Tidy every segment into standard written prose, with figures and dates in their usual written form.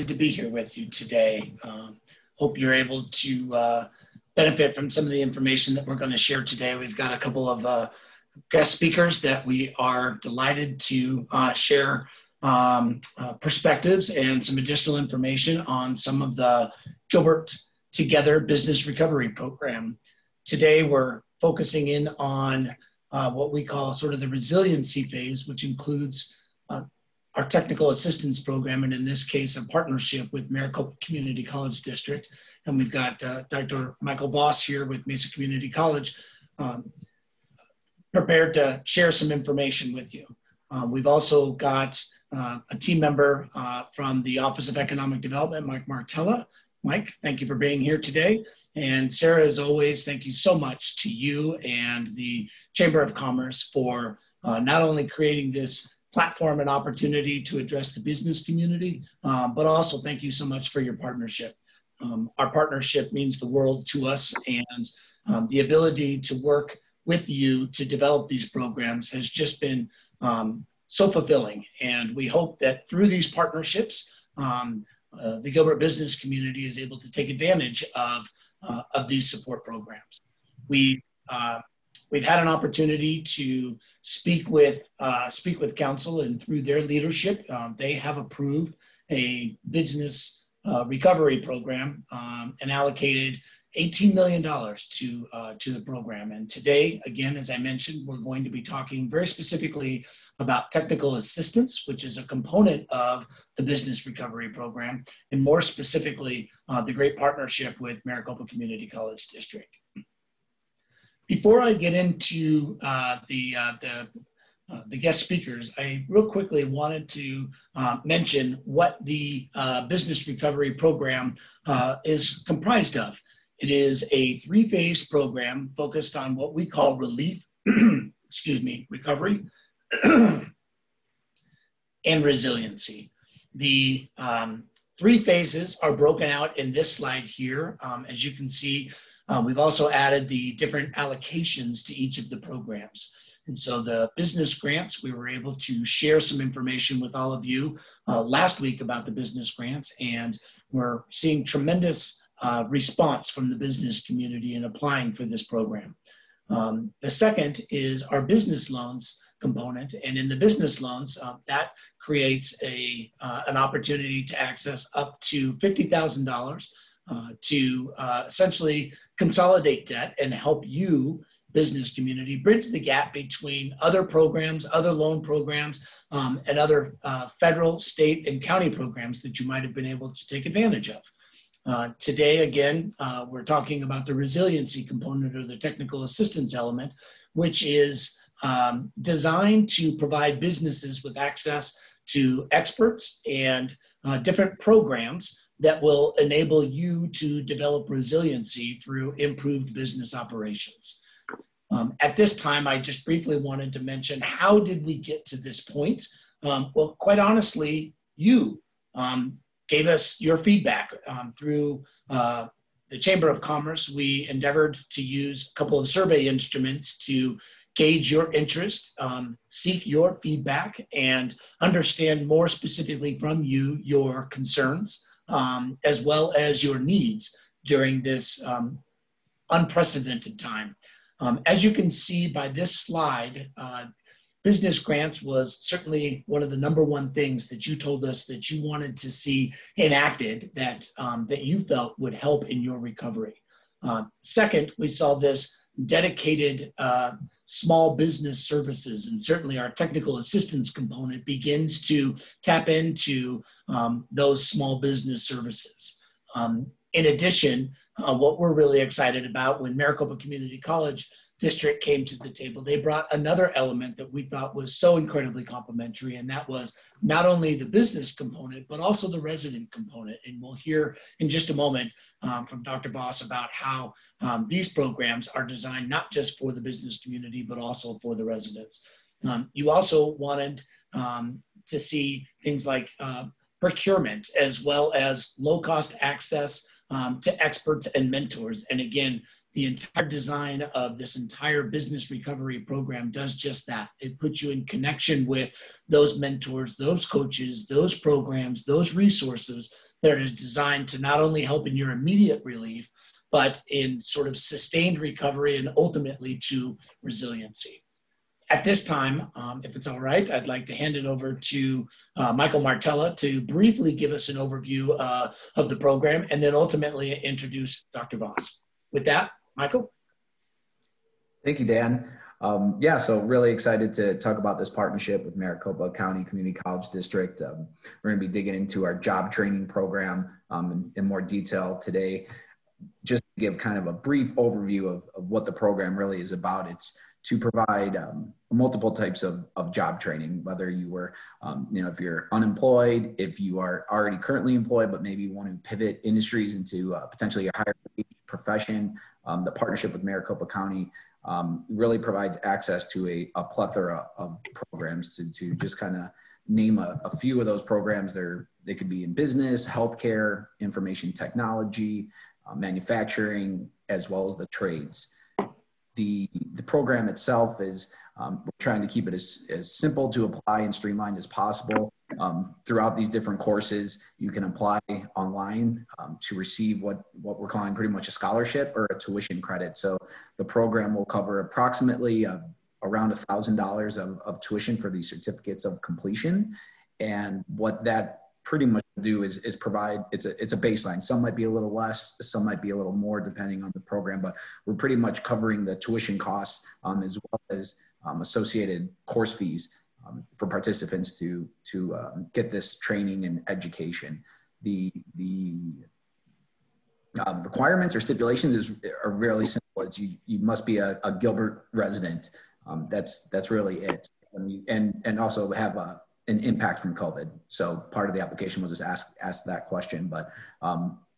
to be here with you today. Hope you're able to benefit from some of the information that we're going to share today. We've got a couple of guest speakers that we are delighted to share perspectives and some additional information on some of the Gilbert Together Business Recovery Program. Today, we're focusing in on what we call sort of the resiliency phase, which includes our technical assistance program, and in this case, a partnership with Maricopa Community College District. And we've got Dr. Michael Voss here with Mesa Community College, prepared to share some information with you. We've also got a team member from the Office of Economic Development, Mike Martella. Mike, thank you for being here today. And Sarah, as always, thank you so much to you and the Chamber of Commerce for not only creating this platform and opportunity to address the business community, but also thank you so much for your partnership. Our partnership means the world to us, and the ability to work with you to develop these programs has just been so fulfilling. And we hope that through these partnerships, the Gilbert business community is able to take advantage of these support programs. We've had an opportunity to speak with council, and through their leadership, they have approved a business recovery program and allocated $18 million to the program. And today, again, as I mentioned, we're going to be talking very specifically about technical assistance, which is a component of the business recovery program, and more specifically, the great partnership with Maricopa Community College District. Before I get into the guest speakers, I real quickly wanted to mention what the business recovery program is comprised of. It is a three-phase program focused on what we call relief, recovery, and resiliency. The three phases are broken out in this slide here. As you can see, we've also added the different allocations to each of the programs. And so the business grants, we were able to share some information with all of you last week about the business grants, and we're seeing tremendous response from the business community in applying for this program. The second is our business loans component, and in the business loans, that creates an opportunity to access up to $50,000 to essentially consolidate debt and help you, business community, bridge the gap between other programs, other loan programs, and other federal, state, and county programs that you might have been able to take advantage of. Today, again, we're talking about the resiliency component, or the technical assistance element, which is designed to provide businesses with access to experts and different programs that will enable you to develop resiliency through improved business operations. At this time, I just briefly wanted to mention, how did we get to this point? Well, quite honestly, you gave us your feedback through the Chamber of Commerce. We endeavored to use a couple of survey instruments to gauge your interest, seek your feedback, and understand more specifically from you your concerns, as well as your needs during this unprecedented time. As you can see by this slide, business grants was certainly one of the #1 things that you told us that you wanted to see enacted, that you felt would help in your recovery. Second, we saw this dedicated small business services, and certainly our technical assistance component begins to tap into those small business services. In addition, what we're really excited about, when Maricopa Community College District came to the table, they brought another element that we thought was so incredibly complementary, and that was not only the business component, but also the resident component. And we'll hear in just a moment from Dr. Voss about how these programs are designed not just for the business community, but also for the residents. You also wanted to see things like procurement, as well as low-cost access to experts and mentors. And again, the entire design of this entire business recovery program does just that. It puts you in connection with those mentors, those coaches, those programs, those resources that are designed to not only help in your immediate relief, but in sort of sustained recovery and ultimately to resiliency. At this time, if it's all right, I'd like to hand it over to Michael Martella to briefly give us an overview of the program and then ultimately introduce Dr. Voss. With that, Michael. Thank you, Dan. Yeah, so really excited to talk about this partnership with Maricopa County Community College District. We're going to be digging into our job training program in more detail today. Just to give kind of a brief overview of what the program really is about. It's to provide multiple types of job training, whether you were, if you're unemployed, if you are already currently employed, but maybe you want to pivot industries into potentially a higher profession. The partnership with Maricopa County really provides access to a plethora of programs to just kind of name a few of those programs. They could be in business, healthcare, information technology, manufacturing, as well as the trades. The program itself is, we're trying to keep it as simple to apply and streamlined as possible. Throughout these different courses, you can apply online to receive what we're calling pretty much a scholarship or a tuition credit. So the program will cover approximately around $1,000 of tuition for these certificates of completion. And what that pretty much do is provide, it's a baseline. Some might be a little less, some might be a little more depending on the program, but we're pretty much covering the tuition costs as well as associated course fees for participants to get this training and education. The requirements or stipulations are really simple. It's you must be a Gilbert resident. That's really it. And also have an impact from COVID. So part of the application was just ask that question, but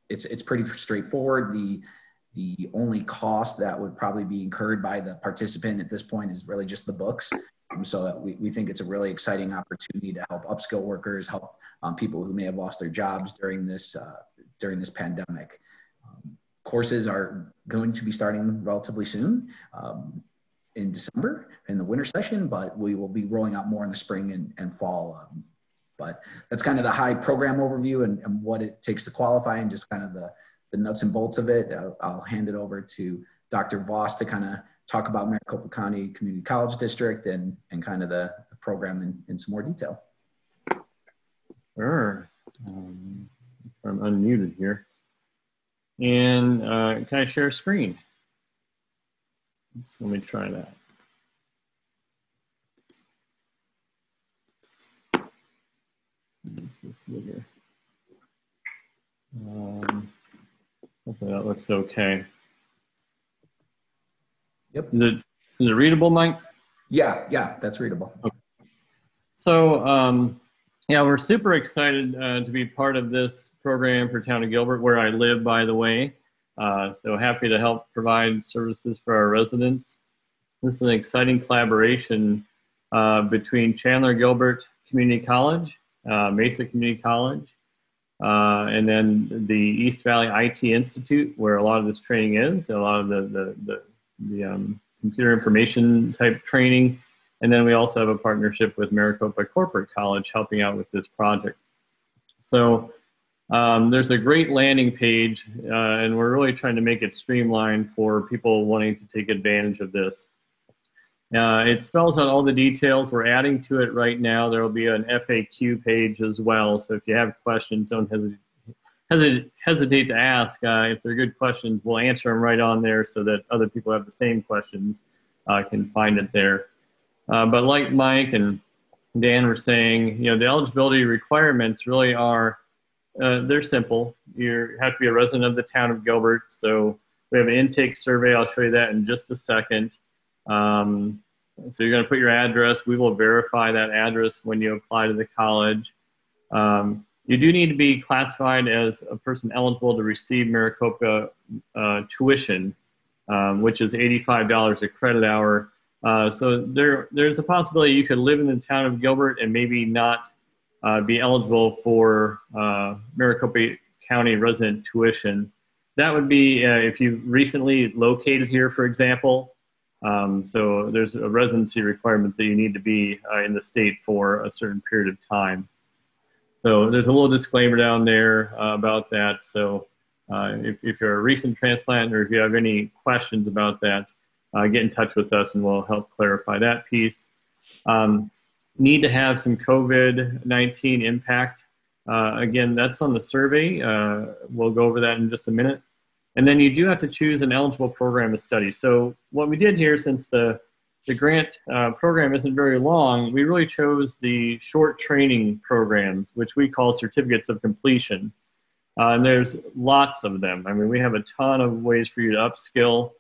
it's pretty straightforward. The only cost that would probably be incurred by the participant at this point is really just the books. So that we think it's a really exciting opportunity to help upskill workers, help people who may have lost their jobs during this pandemic. Courses are going to be starting relatively soon. In December in the winter session, but we will be rolling out more in the spring and fall. But that's kind of the high program overview and what it takes to qualify and just kind of the nuts and bolts of it. I'll hand it over to Dr. Voss to kind of talk about Maricopa County Community College District and kind of the program in some more detail. Sure. I'm unmuted here. And can I share a screen? So let me try that. Hopefully that looks okay. Yep. Is it readable, Mike? Yeah, that's readable. Okay. So yeah, we're super excited to be part of this program for Town of Gilbert, where I live, by the way. So happy to help provide services for our residents. This is an exciting collaboration between Chandler Gilbert Community College, Mesa Community College, and then the East Valley IT Institute, where a lot of this training is, a lot of the computer information type training. And then we also have a partnership with Maricopa Corporate College helping out with this project. So there's a great landing page, and we're really trying to make it streamlined for people wanting to take advantage of this. It spells out all the details. We're adding to it right now. There will be an FAQ page as well. So if you have questions, don't hesitate to ask. If they're good questions, we'll answer them right on there so that other people who have the same questions can find it there. But like Mike and Dan were saying, the eligibility requirements really are, they're simple. You have to be a resident of the town of Gilbert. So we have an intake survey. I'll show you that in just a second. So you're going to put your address. We will verify that address when you apply to the college. You do need to be classified as a person eligible to receive Maricopa tuition, which is $85 a credit hour. So there's a possibility you could live in the town of Gilbert and maybe not be eligible for Maricopa County resident tuition. That would be if you recently located here, for example. So there's a residency requirement that you need to be in the state for a certain period of time. So there's a little disclaimer down there about that. So if you're a recent transplant or if you have any questions about that, get in touch with us and we'll help clarify that piece. Need to have some COVID-19 impact. Again, that's on the survey. We'll go over that in just a minute. And then you do have to choose an eligible program to study. So what we did here, since the grant program isn't very long, we really chose the short training programs, which we call certificates of completion. And there's lots of them. I mean, we have a ton of ways for you to upskill.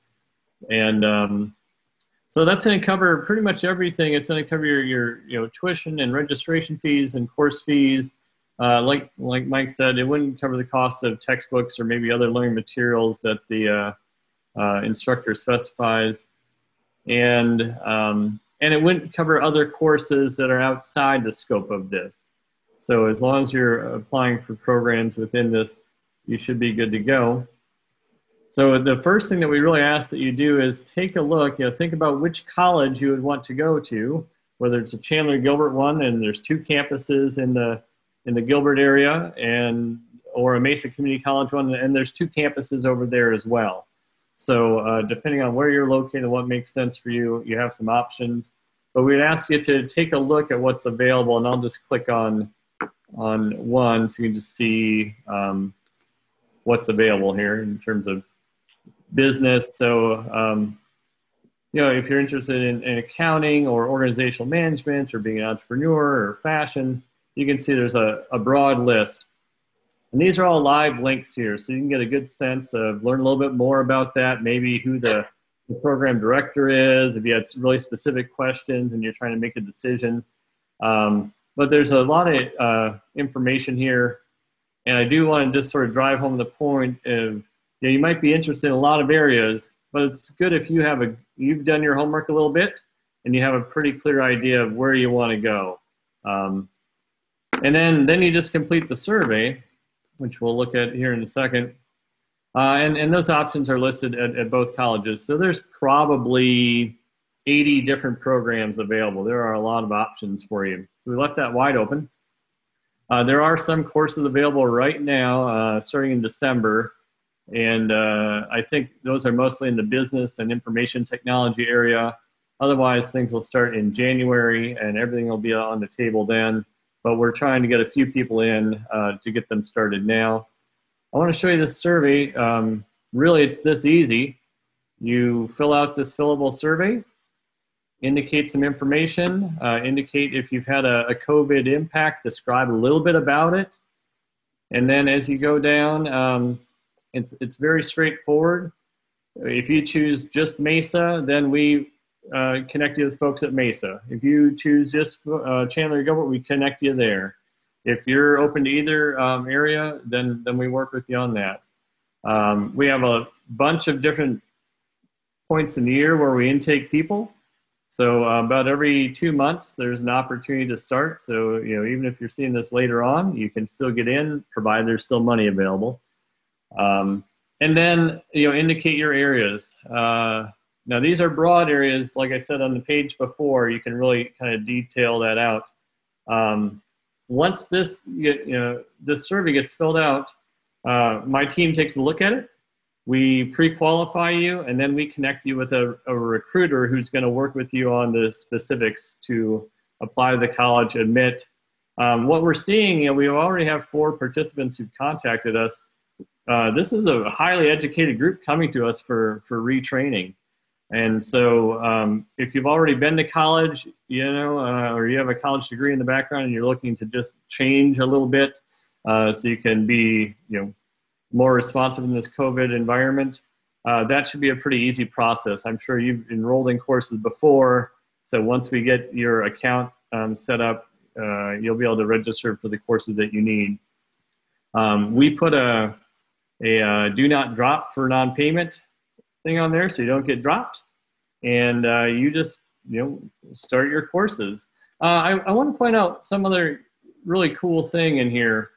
And so that's going to cover pretty much everything. It's going to cover your tuition and registration fees and course fees. Like Mike said, it wouldn't cover the cost of textbooks or maybe other learning materials that the instructor specifies. And it wouldn't cover other courses that are outside the scope of this. So as long as you're applying for programs within this, you should be good to go. So the first thing that we really ask that you do is take a look, think about which college you would want to go to, whether it's a Chandler Gilbert one, and there's 2 campuses in the Gilbert area, or a Mesa Community College one, and there's 2 campuses over there as well. So depending on where you're located and what makes sense for you, you have some options. But we'd ask you to take a look at what's available, and I'll just click on one so you can just see what's available here in terms of business. So, if you're interested in accounting or organizational management or being an entrepreneur or fashion, you can see there's a broad list. And these are all live links here, so you can get a good sense of, learn a little bit more about that, maybe who the program director is, if you have really specific questions and you're trying to make a decision. But there's a lot of information here, and I do want to just sort of drive home the point of, you might be interested in a lot of areas, but it's good if you've done your homework a little bit and you have a pretty clear idea of where you want to go. And then you just complete the survey, which we'll look at here in a second. And those options are listed at both colleges. So there's probably 80 different programs available. There are a lot of options for you. So we left that wide open. There are some courses available right now, starting in December. And I think those are mostly in the business and information technology area. Otherwise, things will start in January and everything will be on the table then. But we're trying to get a few people in to get them started now. I want to show you this survey. Really, it's this easy. You fill out this fillable survey, indicate some information, indicate if you've had a COVID impact, describe a little bit about it. And then as you go down, it's very straightforward. If you choose just Mesa, then we connect you with folks at Mesa. If you choose just Chandler Gilbert, we connect you there. If you're open to either area, then we work with you on that. We have a bunch of different points in the year where we intake people. So about every 2 months, there's an opportunity to start. So even if you're seeing this later on, you can still get in, provided there's still money available. And then indicate your areas. Now these are broad areas. Like I said on the page before, you can really kind of detail that out. Once this survey gets filled out, my team takes a look at it. We pre-qualify you, and then we connect you with a recruiter who's going to work with you on the specifics to apply to the college, admit. What we're seeing, we already have 4 participants who've contacted us. This is a highly educated group coming to us for retraining. And so if you've already been to college, or you have a college degree in the background and you're looking to just change a little bit so you can be, more responsive in this COVID environment, that should be a pretty easy process. I'm sure you've enrolled in courses before. So once we get your account set up, you'll be able to register for the courses that you need. We put a do not drop for non-payment thing on there so you don't get dropped, and you just start your courses. I want to point out some other really cool thing in here.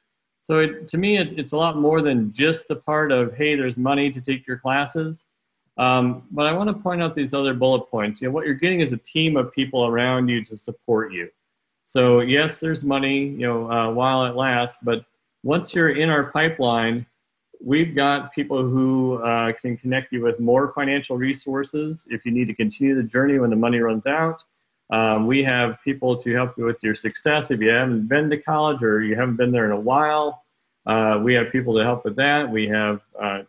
So to me, it's a lot more than just the part of, hey, there's money to take your classes. But I want to point out these other bullet points. What you're getting is a team of people around you to support you. So yes, there's money, while it lasts, but once you're in our pipeline, we've got people who can connect you with more financial resources if you need to continue the journey when the money runs out. We have people to help you with your success if you haven't been to college or you haven't been there in a while. We have people to help with that. We have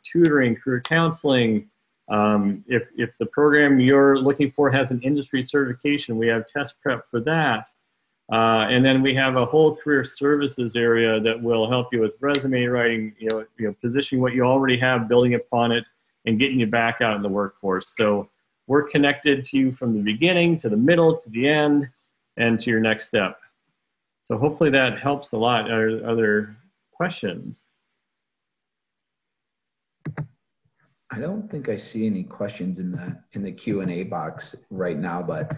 tutoring, career counseling. If the program you're looking for has an industry certification, we have test prep for that. And then we have a whole career services area that will help you with resume writing, positioning what you already have, building upon it, and getting you back out in the workforce. So we're connected to you from the beginning, to the middle, to the end, and to your next step. So hopefully that helps a lot. Are there questions? I don't think I see any questions in the Q&A box right now, but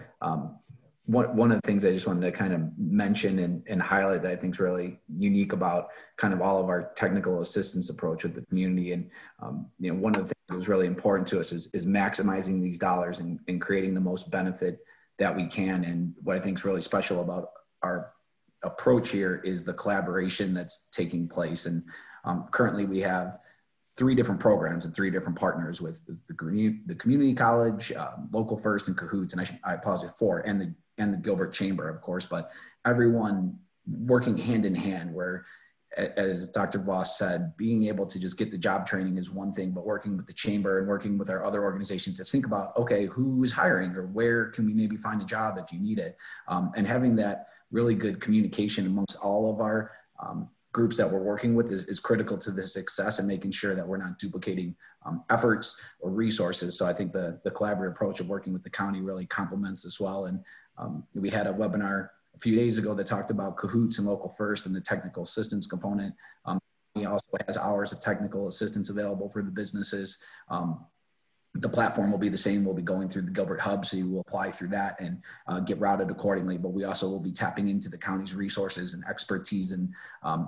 one of the things I just wanted to kind of mention and highlight that I think is really unique about kind of all of our technical assistance approach with the community. And, one of the things that was really important to us is maximizing these dollars and creating the most benefit that we can. And what I think is really special about our approach here is the collaboration that's taking place. And currently we have 3 different programs and 3 different partners with the community college, Local First, and Cahoots, and I apologize, 4, and the Gilbert Chamber, of course, but everyone working hand in hand, where, as Dr. Voss said, being able to just get the job training is one thing, but working with the chamber and working with our other organizations to think about, okay, who is hiring, or where can we maybe find a job if you need it, and having that really good communication amongst all of our groups that we're working with is critical to the success, and making sure that we're not duplicating efforts or resources. So I think the collaborative approach of working with the county really complements as well. And we had a webinar a few days ago that talked about Cahoots and Local First and the technical assistance component. He also has hours of technical assistance available for the businesses. The platform will be the same. We'll be going through the Gilbert Hub, so you will apply through that and get routed accordingly. But we also will be tapping into the county's resources and expertise and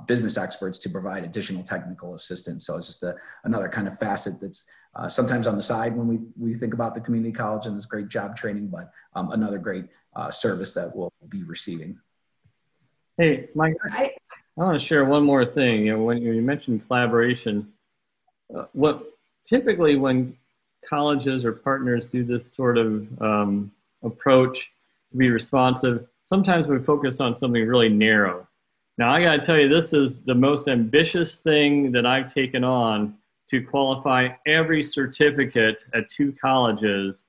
business experts to provide additional technical assistance. So it's just another kind of facet that's sometimes on the side when we think about the community college and this great job training, but another great service that we'll be receiving. Hey, Mike, I want to share one more thing. When you mentioned collaboration, typically when colleges or partners do this sort of approach to be responsive, sometimes we focus on something really narrow. Now, I got to tell you, this is the most ambitious thing that I've taken on, to qualify every certificate at 2 colleges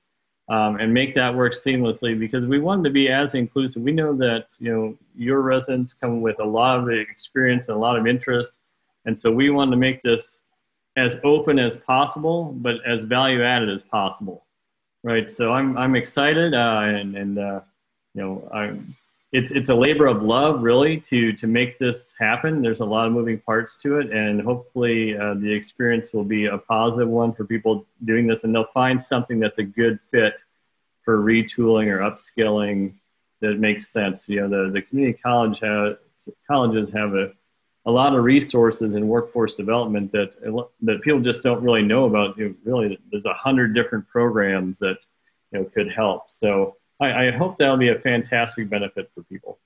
and make that work seamlessly, because we wanted to be as inclusive. We know that your residents come with a lot of experience and a lot of interest, and so we wanted to make this as open as possible, but as value added as possible, right? So I'm excited, it's a labor of love, really, to make this happen. There's a lot of moving parts to it, and hopefully the experience will be a positive one for people doing this, and they'll find something that's a good fit for retooling or upskilling that makes sense. The community colleges have a lot of resources in workforce development that people just don't really know about. Really, there's 100 different programs that could help. So I hope that'll be a fantastic benefit for people.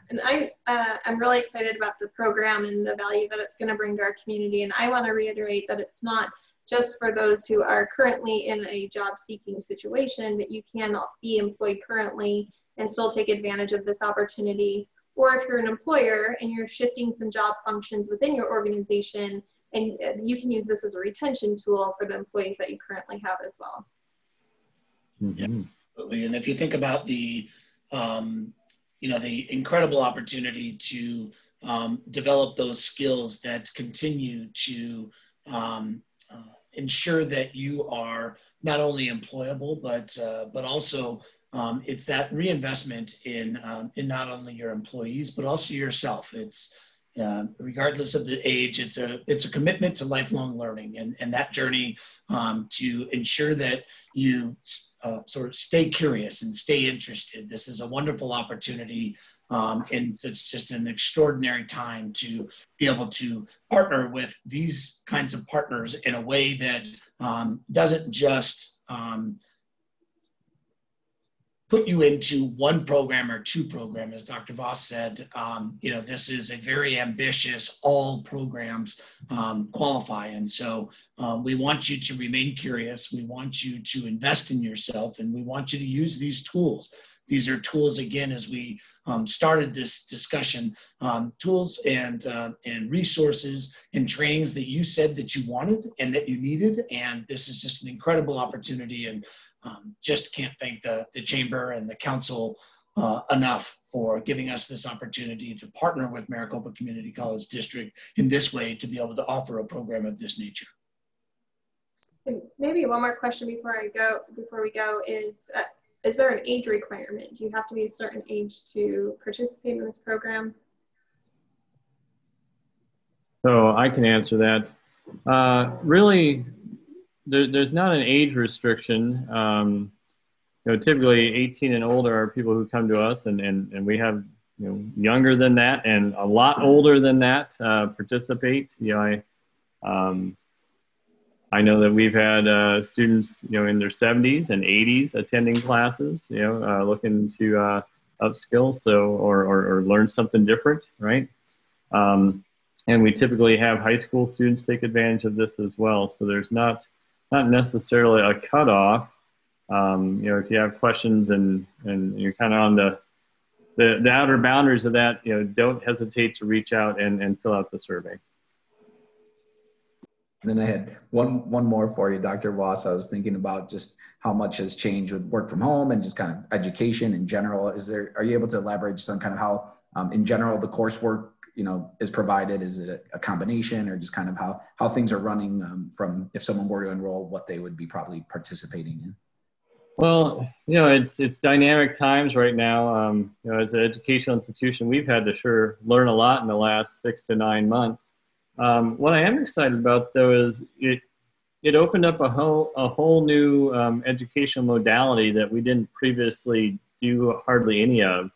And I'm really excited about the program and the value that it's going to bring to our community. And I want to reiterate that it's not just for those who are currently in a job seeking situation, but you can be employed currently and still take advantage of this opportunity. Or if you're an employer and you're shifting some job functions within your organization, and you can use this as a retention tool for the employees that you currently have as well. Yeah, absolutely. And if you think about the incredible opportunity to develop those skills that continue to ensure that you are not only employable, but also it's that reinvestment in not only your employees, but also yourself. It's regardless of the age, it's a commitment to lifelong learning, and that journey to ensure that you sort of stay curious and stay interested. This is a wonderful opportunity, and it's just an extraordinary time to be able to partner with these kinds of partners in a way that doesn't just put you into one program or two program, as Dr. Voss said. This is a very ambitious, all programs qualify. And so we want you to remain curious. We want you to invest in yourself, and we want you to use these tools. These are tools, again, as we started this discussion, tools and resources and trainings that you said that you wanted and that you needed. And this is just an incredible opportunity, and just can't thank the Chamber and the Council enough for giving us this opportunity to partner with Maricopa Community College District in this way to be able to offer a program of this nature. And maybe one more question before we go is there an age requirement? Do you have to be a certain age to participate in this program? So I can answer that. Really, there's not an age restriction. Typically 18 and older are people who come to us, and we have younger than that and a lot older than that participate. I know that we've had students, in their 70s and 80s attending classes, looking to upskill, or learn something different, right? And we typically have high school students take advantage of this as well. So there's not necessarily a cutoff. If you have questions and you're kind of on the outer boundaries of that, don't hesitate to reach out and fill out the survey. And then I had one more for you, Dr. Voss. I was thinking about just how much has changed with work from home and just kind of education in general. Are you able to elaborate just on kind of how, in general, the coursework, is provided? Is it a combination, or just kind of how things are running from if someone were to enroll, what they would be probably participating in? Well, it's dynamic times right now. As an educational institution, we've had to learn a lot in the last 6 to 9 months. What I am excited about, though, is it opened up a whole new educational modality that we didn't previously do hardly any of.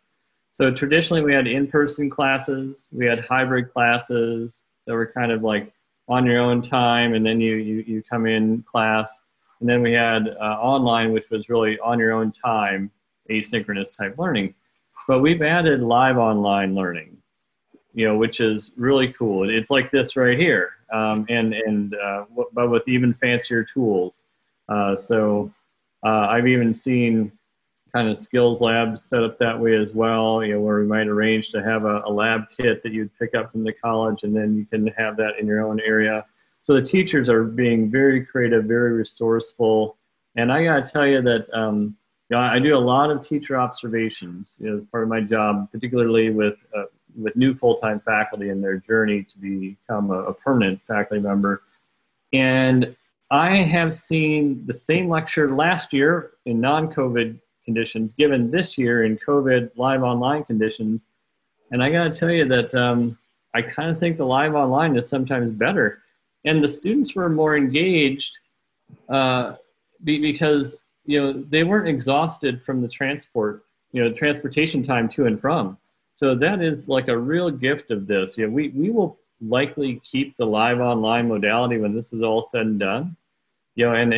So traditionally, we had in-person classes, we had hybrid classes that were kind of like on your own time, and then you come in class. And then we had online, which was really on your own time, asynchronous type learning. But we've added live online learning, which is really cool. It's like this right here, but with even fancier tools. So I've even seen kind of skills labs set up that way as well, where we might arrange to have a lab kit that you'd pick up from the college, and then you can have that in your own area. So the teachers are being very creative, very resourceful. And I got to tell you that I do a lot of teacher observations as part of my job, particularly with new full-time faculty in their journey to become a permanent faculty member. And I have seen the same lecture last year in non-COVID conditions given this year in COVID live online conditions. And I got to tell you that I kind of think the live online is sometimes better. And the students were more engaged because they weren't exhausted from the transportation time to and from. So that is like a real gift of this. We will likely keep the live online modality when this is all said and done. And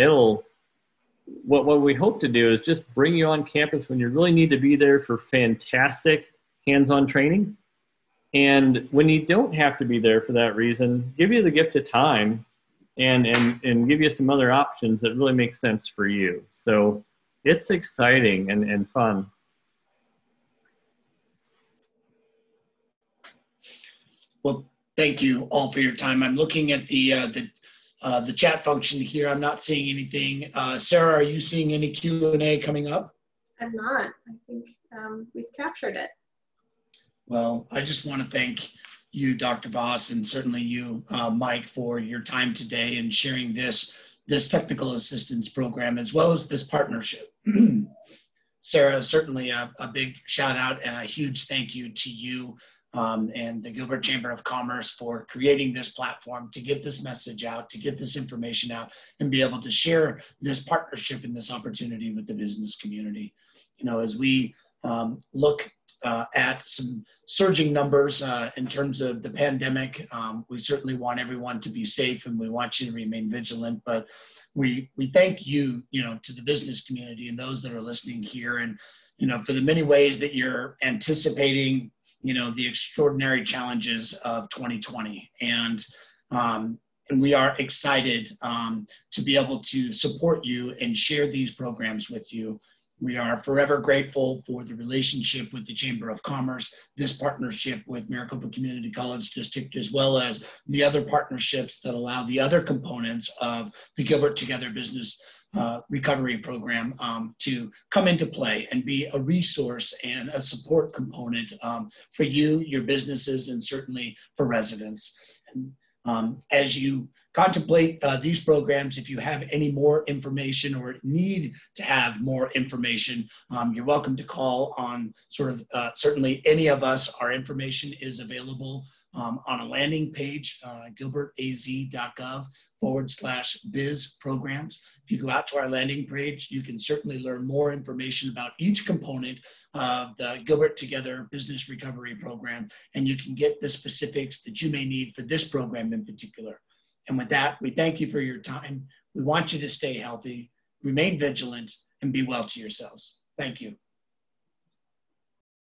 what we hope to do is just bring you on campus when you really need to be there for fantastic hands-on training. And when you don't have to be there for that reason, give you the gift of time and give you some other options that really make sense for you. So it's exciting and fun. Well, thank you all for your time. I'm looking at the chat function here. I'm not seeing anything. Sarah, are you seeing any Q&A coming up? I'm not. I think we've captured it. Well, I just want to thank you, Dr. Voss, and certainly you, Mike, for your time today and sharing this technical assistance program as well as this partnership. Sarah, certainly a big shout out and a huge thank you to you and the Gilbert Chamber of Commerce for creating this platform to get this message out, to get this information out, and be able to share this partnership and this opportunity with the business community. As we look at some surging numbers in terms of the pandemic, we certainly want everyone to be safe, and we want you to remain vigilant. But we thank you, to the business community and those that are listening here. And for the many ways that you're anticipating, the extraordinary challenges of 2020. And we are excited to be able to support you and share these programs with you. We are forever grateful for the relationship with the Chamber of Commerce, this partnership with Maricopa Community College District, as well as the other partnerships that allow the other components of the Gilbert Together Business Recovery Program to come into play and be a resource and a support component for you, your businesses, and certainly for residents. As you contemplate these programs, if you have any more information or need to have more information, you're welcome to call on certainly any of us. Our information is available on a landing page, gilbertaz.gov/biz programs. If you go out to our landing page, you can certainly learn more information about each component of the Gilbert Together Business Recovery Program, and you can get the specifics that you may need for this program in particular. And with that, we thank you for your time. We want you to stay healthy, remain vigilant, and be well to yourselves. Thank you.